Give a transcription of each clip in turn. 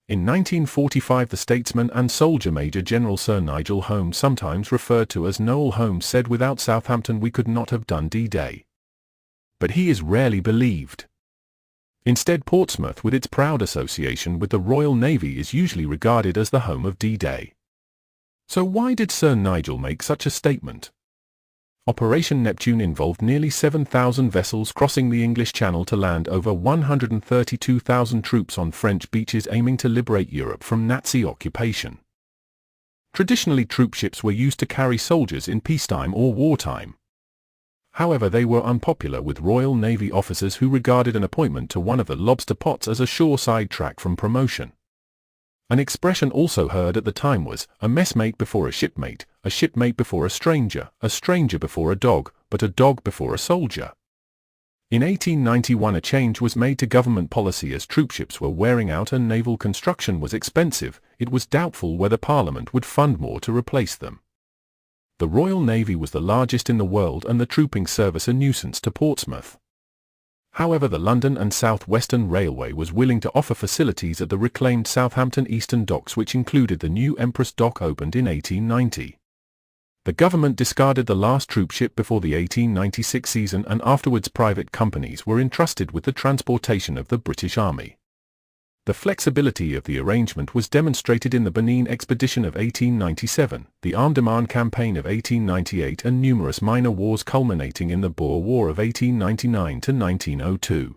In 1945, the statesman and soldier Major General Sir Nigel Holmes, sometimes referred to as Noel Holmes, said, "Without Southampton we could not have done D-Day." But he is rarely believed. Instead, Portsmouth, with its proud association with the Royal Navy, is usually regarded as the home of D-Day. So why did Sir Nigel make such a statement? Operation Neptune involved nearly 7,000 vessels crossing the English Channel to land over 132,000 troops on French beaches, aiming to liberate Europe from Nazi occupation. Traditionally, troopships were used to carry soldiers in peacetime or wartime. However, they were unpopular with Royal Navy officers who regarded an appointment to one of the lobster pots as a sure sidetrack from promotion. An expression also heard at the time was, "a messmate before a shipmate before a stranger before a dog, but a dog before a soldier." In 1891 a change was made to government policy. As troopships were wearing out and naval construction was expensive, it was doubtful whether Parliament would fund more to replace them. The Royal Navy was the largest in the world and the trooping service a nuisance to Portsmouth. However, the London and South Western Railway was willing to offer facilities at the reclaimed Southampton Eastern Docks, which included the new Empress Dock, opened in 1890. The government discarded the last troopship before the 1896 season, and afterwards private companies were entrusted with the transportation of the British Army. The flexibility of the arrangement was demonstrated in the Benin Expedition of 1897, the Andaman Campaign of 1898, and numerous minor wars culminating in the Boer War of 1899 to 1902.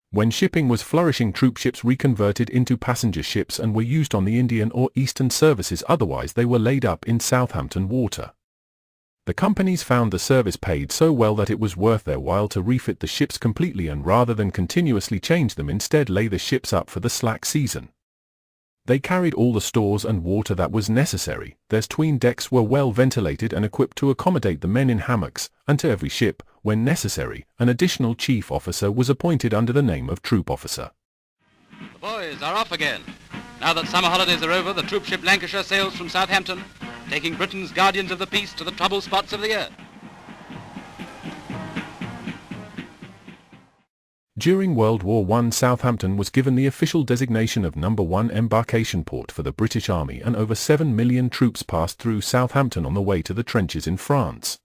When shipping was flourishing, troopships reconverted into passenger ships and were used on the Indian or Eastern services, otherwise they were laid up in Southampton water. The companies found the service paid so well that it was worth their while to refit the ships completely, and rather than continuously change them, instead lay the ships up for the slack season. They carried all the stores and water that was necessary. Their 'tween decks were well ventilated and equipped to accommodate the men in hammocks, and to every ship, when necessary, an additional chief officer was appointed under the name of troop officer. The boys are off again. Now that summer holidays are over, the troopship Lancashire sails from Southampton, taking Britain's guardians of the peace to the troubled spots of the earth. During World War I, Southampton was given the official designation of No. 1 embarkation port for the British Army, and over 7 million troops passed through Southampton on the way to the trenches in France.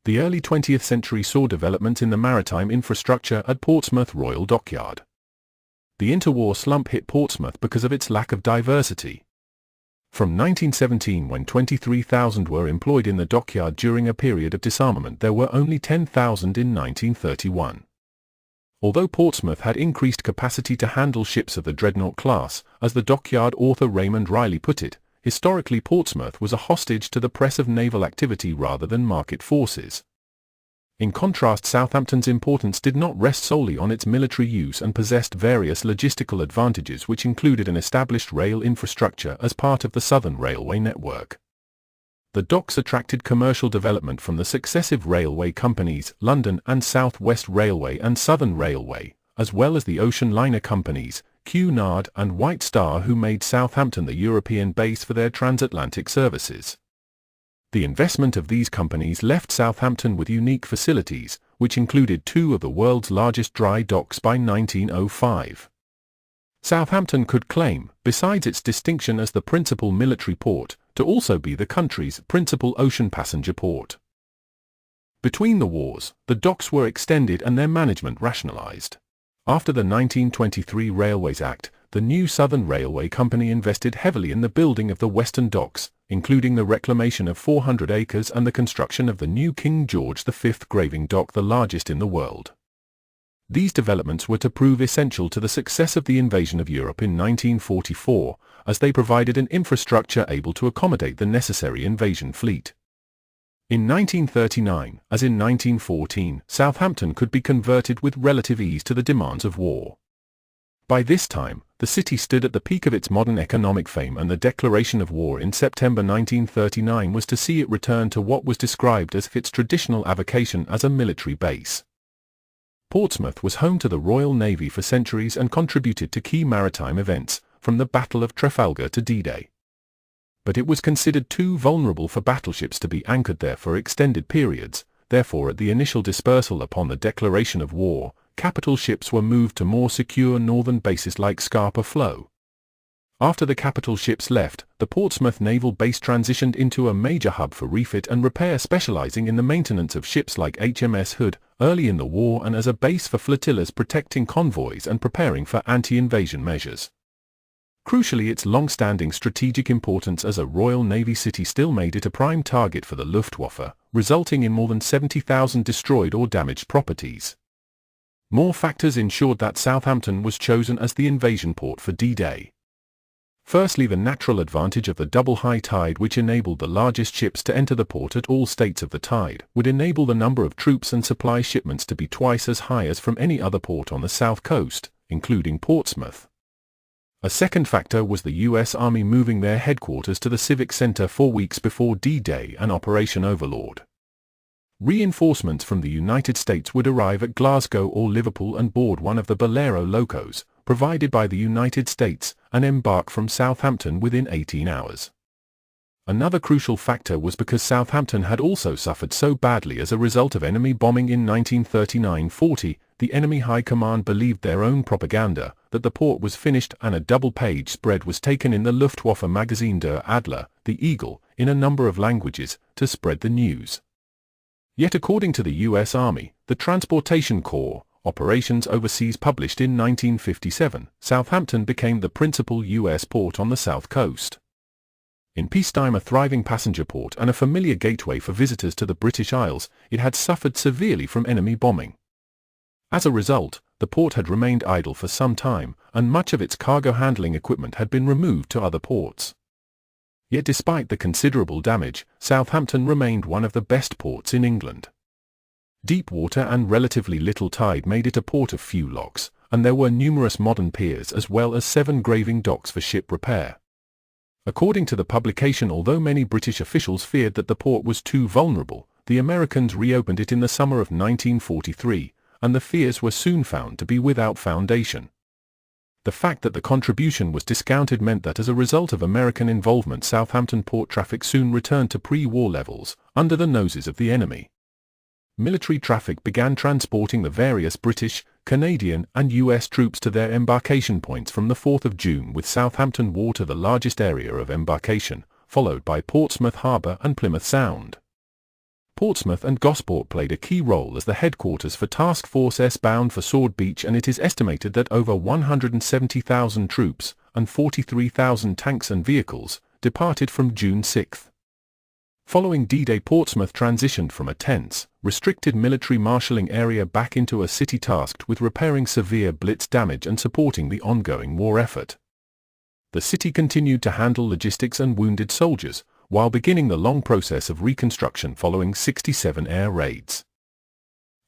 The early 20th century saw development in the maritime infrastructure at Portsmouth Royal Dockyard. The interwar slump hit Portsmouth because of its lack of diversity. From 1917, when 23,000 were employed in the dockyard during a period of disarmament, there were only 10,000 in 1931. Although Portsmouth had increased capacity to handle ships of the dreadnought class, as the dockyard author Raymond Riley put it, historically Portsmouth was a hostage to the press of naval activity rather than market forces. In contrast, Southampton's importance did not rest solely on its military use and possessed various logistical advantages, which included an established rail infrastructure as part of the Southern Railway network. The docks attracted commercial development from the successive railway companies, London and South West Railway and Southern Railway, as well as the ocean liner companies, Cunard and White Star, who made Southampton the European base for their transatlantic services. The investment of these companies left Southampton with unique facilities, which included 2 of the world's largest dry docks by 1905. Southampton could claim, besides its distinction as the principal military port, to also be the country's principal ocean passenger port. Between the wars, the docks were extended and their management rationalized. After the 1923 Railways Act, the new Southern Railway Company invested heavily in the building of the western docks, including the reclamation of 400 acres and the construction of the new King George V graving dock, the largest in the world. These developments were to prove essential to the success of the invasion of Europe in 1944, as they provided an infrastructure able to accommodate the necessary invasion fleet. In 1939, as in 1914, Southampton could be converted with relative ease to the demands of war. By this time, the city stood at the peak of its modern economic fame, and the declaration of war in September 1939 was to see it return to what was described as its traditional avocation as a military base. Portsmouth was home to the Royal Navy for centuries and contributed to key maritime events, from the Battle of Trafalgar to D-Day. But it was considered too vulnerable for battleships to be anchored there for extended periods. Therefore, at the initial dispersal upon the declaration of war, capital ships were moved to more secure northern bases like Scapa Flow. After the capital ships left, the Portsmouth naval base transitioned into a major hub for refit and repair, specializing in the maintenance of ships like HMS Hood early in the war and as a base for flotillas protecting convoys and preparing for anti-invasion measures. Crucially, its long-standing strategic importance as a Royal Navy city still made it a prime target for the Luftwaffe, resulting in more than 70,000 destroyed or damaged properties. More factors ensured that Southampton was chosen as the invasion port for D-Day. Firstly, the natural advantage of the double high tide, which enabled the largest ships to enter the port at all states of the tide, would enable the number of troops and supply shipments to be twice as high as from any other port on the south coast, including Portsmouth. A second factor was the U.S. Army moving their headquarters to the Civic Center 4 weeks before D-Day and Operation Overlord. Reinforcements from the United States would arrive at Glasgow or Liverpool and board one of the Bolero locos, provided by the United States, and embark from Southampton within 18 hours. Another crucial factor was because Southampton had also suffered so badly as a result of enemy bombing in 1939-40, the enemy high command believed their own propaganda, that the port was finished, and a double-page spread was taken in the Luftwaffe magazine Der Adler, the Eagle, in a number of languages, to spread the news. Yet according to the U.S. Army, the Transportation Corps, Operations Overseas published in 1957, Southampton became the principal U.S. port on the south coast. In peacetime a thriving passenger port and a familiar gateway for visitors to the British Isles, it had suffered severely from enemy bombing. As a result, the port had remained idle for some time, and much of its cargo handling equipment had been removed to other ports. Yet despite the considerable damage, Southampton remained one of the best ports in England. Deep water and relatively little tide made it a port of few locks, and there were numerous modern piers as well as 7 graving docks for ship repair. According to the publication, although many British officials feared that the port was too vulnerable, the Americans reopened it in the summer of 1943, and the fears were soon found to be without foundation. The fact that the contribution was discounted meant that as a result of American involvement, Southampton port traffic soon returned to pre-war levels, under the noses of the enemy. Military traffic began transporting the various British, Canadian, and U.S. troops to their embarkation points from the 4th of June, with Southampton Water the largest area of embarkation, followed by Portsmouth Harbour and Plymouth Sound. Portsmouth and Gosport played a key role as the headquarters for Task Force S bound for Sword Beach, and it is estimated that over 170,000 troops and 43,000 tanks and vehicles departed from June 6. Following D-Day, Portsmouth transitioned from a tense, restricted military marshalling area back into a city tasked with repairing severe blitz damage and supporting the ongoing war effort. The city continued to handle logistics and wounded soldiers, while beginning the long process of reconstruction following 67 air raids.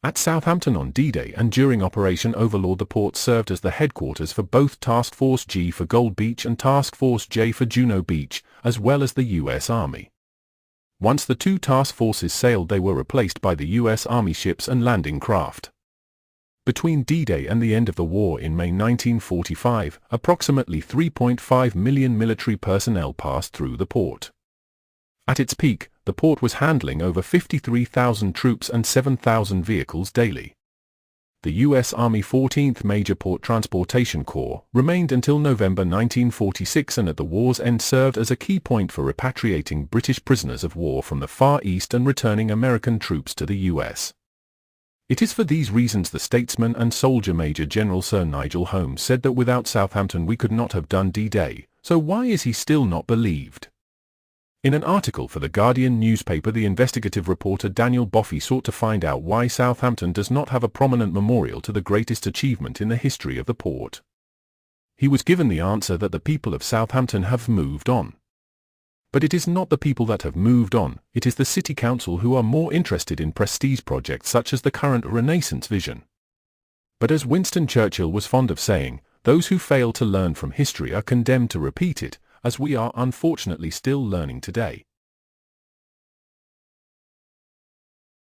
At Southampton on D-Day and during Operation Overlord, the port served as the headquarters for both Task Force G for Gold Beach and Task Force J for Juno Beach, as well as the U.S. Army. Once the two task forces sailed, they were replaced by the U.S. Army ships and landing craft. Between D-Day and the end of the war in May 1945, approximately 3.5 million military personnel passed through the port. At its peak, the port was handling over 53,000 troops and 7,000 vehicles daily. The U.S. Army 14th Major Port Transportation Corps remained until November 1946, and at the war's end served as a key point for repatriating British prisoners of war from the Far East and returning American troops to the U.S. It is for these reasons the statesman and soldier Major General Sir Nigel Holmes said that without Southampton we could not have done D-Day, so why is he still not believed? In an article for the Guardian newspaper, the investigative reporter Daniel Boffey sought to find out why Southampton does not have a prominent memorial to the greatest achievement in the history of the port. He was given the answer that the people of Southampton have moved on. But it is not the people that have moved on, it is the City Council who are more interested in prestige projects such as the current Renaissance vision. But as Winston Churchill was fond of saying, those who fail to learn from history are condemned to repeat it, as we are unfortunately still learning today.